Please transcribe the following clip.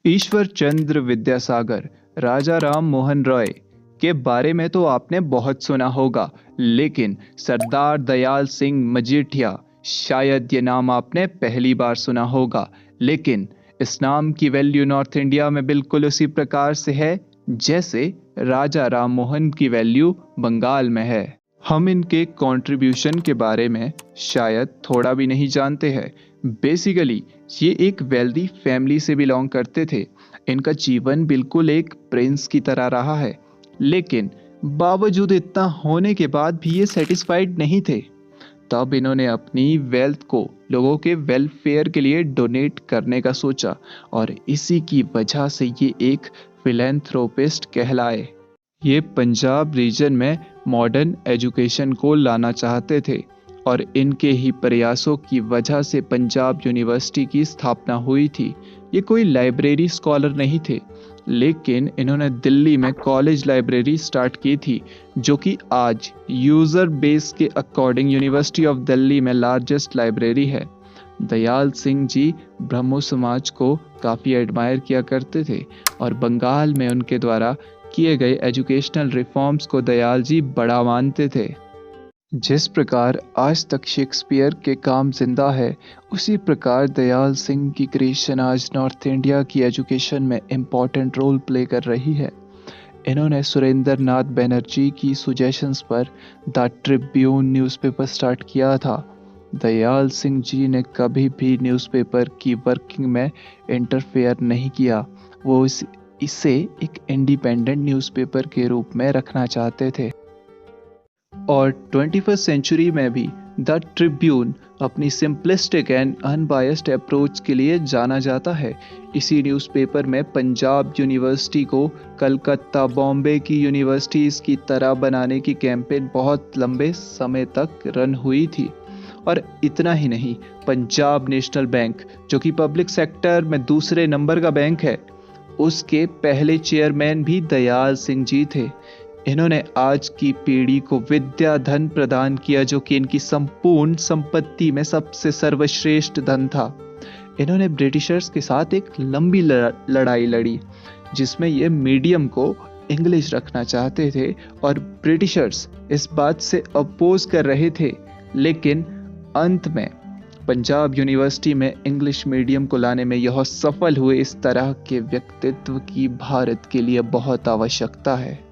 ईश्वर चंद्र विद्यासागर, राजा राम मोहन रॉय के बारे में तो आपने बहुत सुना होगा, लेकिन सरदार दयाल सिंह मजीठिया, शायद ये नाम आपने पहली बार सुना होगा। लेकिन इस नाम की वैल्यू नॉर्थ इंडिया में बिल्कुल उसी प्रकार से है जैसे राजा राम मोहन की वैल्यू बंगाल में है। हम इनके कंट्रीब्यूशन के बारे में शायद थोड़ा भी नहीं जानते हैं। बेसिकली ये एक वेल्दी फैमिली से बिलोंग करते थे। इनका जीवन बिल्कुल एक प्रिंस की तरह रहा है, लेकिन बावजूद इतना होने के बाद भी ये सेटिस्फाइड नहीं थे। तब इन्होंने अपनी वेल्थ को लोगों के वेलफेयर के लिए डोनेट करने का सोचा और इसी की वजह से ये एक फिलैंथ्रोपिस्ट कहलाए। ये पंजाब रीजन में मॉडर्न एजुकेशन को लाना चाहते थे और इनके ही प्रयासों की वजह से पंजाब यूनिवर्सिटी की स्थापना हुई थी। ये कोई लाइब्रेरी स्कॉलर नहीं थे, लेकिन इन्होंने दिल्ली में कॉलेज लाइब्रेरी स्टार्ट की थी, जो कि आज यूज़र बेस के अकॉर्डिंग यूनिवर्सिटी ऑफ दिल्ली में लार्जेस्ट लाइब्रेरी है। दयाल सिंह जी ब्रह्मो समाज को काफ़ी एडमायर किया करते थे और बंगाल में उनके द्वारा किए गए एजुकेशनल रिफॉर्म्स को दयाल जी बड़ा मानते थे। जिस प्रकार आज तक शेक्सपियर के काम जिंदा है, उसी प्रकार दयाल सिंह की क्रिएशन आज नॉर्थ इंडिया की एजुकेशन में इम्पॉर्टेंट रोल प्ले कर रही है। इन्होंने सुरेंद्र नाथ बनर्जी की सुजेशंस पर द ट्रिब्यून न्यूज़पेपर स्टार्ट किया था। दयाल सिंह जी ने कभी भी न्यूज़पेपर की वर्किंग में इंटरफेयर नहीं किया। वो इसे एक इंडिपेंडेंट न्यूज़पेपर के रूप में रखना चाहते थे। और 21st सेंचुरी में भी द ट्रिब्यून अपनी सिंपलिस्टिक एंड अनबायस्ड अप्रोच के लिए जाना जाता है। इसी न्यूज़पेपर में पंजाब यूनिवर्सिटी को कलकत्ता, बॉम्बे की यूनिवर्सिटीज़ की तरह बनाने की कैंपेन बहुत लंबे समय तक रन हुई थी। और इतना ही नहीं, पंजाब नेशनल बैंक, जो कि पब्लिक सेक्टर में दूसरे नंबर का बैंक है, उसके पहले चेयरमैन भी दयाल सिंह जी थे। इन्होंने आज की पीढ़ी को विद्या धन प्रदान किया, जो कि इनकी संपूर्ण संपत्ति में सबसे सर्वश्रेष्ठ धन था। इन्होंने ब्रिटिशर्स के साथ एक लंबी लड़ाई लड़ी, जिसमें ये मीडियम को इंग्लिश रखना चाहते थे और ब्रिटिशर्स इस बात से अपोज कर रहे थे। लेकिन अंत में पंजाब यूनिवर्सिटी में इंग्लिश मीडियम को लाने में यह सफल हुए। इस तरह के व्यक्तित्व की भारत के लिए बहुत आवश्यकता है।